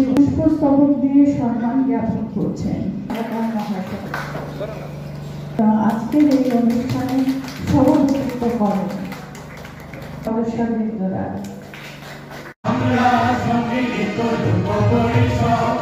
পুষ্পস্তবক দিয়ে সম্মান জ্ঞাপন করছেন। আজকের এই অনুষ্ঠানে সভাপতিত্ব করেন সদস্যবৃন্দরা। আমরা সম্মিলিত লোক পরিষদ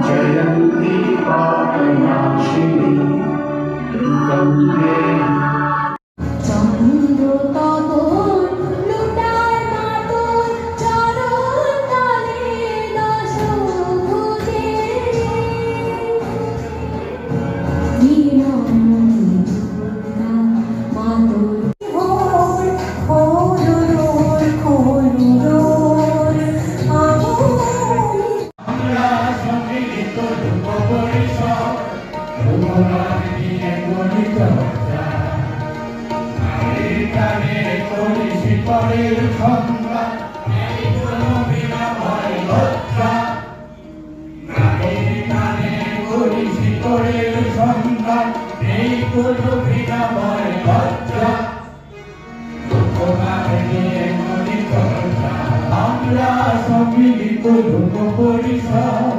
जयंती पापनाशिनी गंगे আমরা সম্মিলিত লোক পরিষদ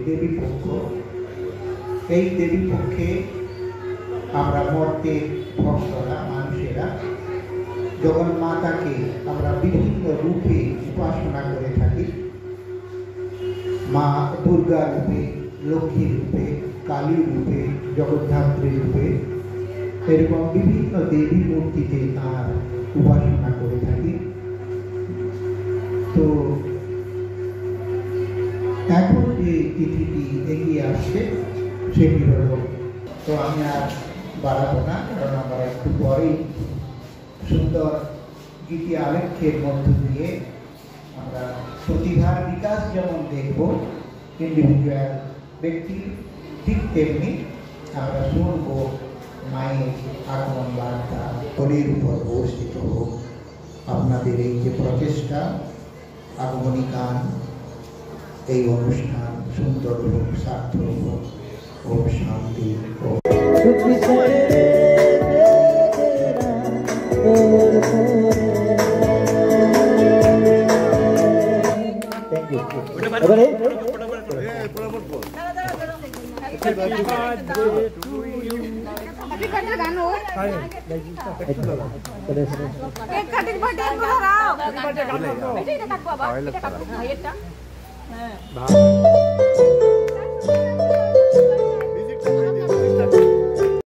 দেবী পক্ষ। এই দেবী পক্ষে আমরা মর্তে ভক্তরা মানুষেরা জগন্মাতাকে আমরা বিভিন্ন রূপে উপাসনা করে থাকি। মা দুর্গা রূপে, লক্ষ্মী রূপে, কালী রূপে, জগদ্ধাত্রী রূপে এরকম বিভিন্ন দেবী মূর্তিতে তার উপাসনা করে থাকি। তো এখন যে তিথিটি এগিয়ে আসছে সেটি হল, তো আমি আর বাড়াবো না, কারণ আমরা একটু পরেই সুন্দর গীতি আলেখ্যের মধ্য দিয়ে আমরা প্রতিভার বিকাশ যেমন দেখব, ইন্ডিভিজুয়াল ব্যক্তির ঠিক তেমনি আমরা শুনবো মায়ের আগমন বার্তা। হরির উপর বর্ষিত হোক আপনাদের এই যে প্রচেষ্টা, আগমনী গান, এই অনুষ্ঠান সুন্দর হোক, সার্থক হোক, হোক শান্তি হোক। Bye.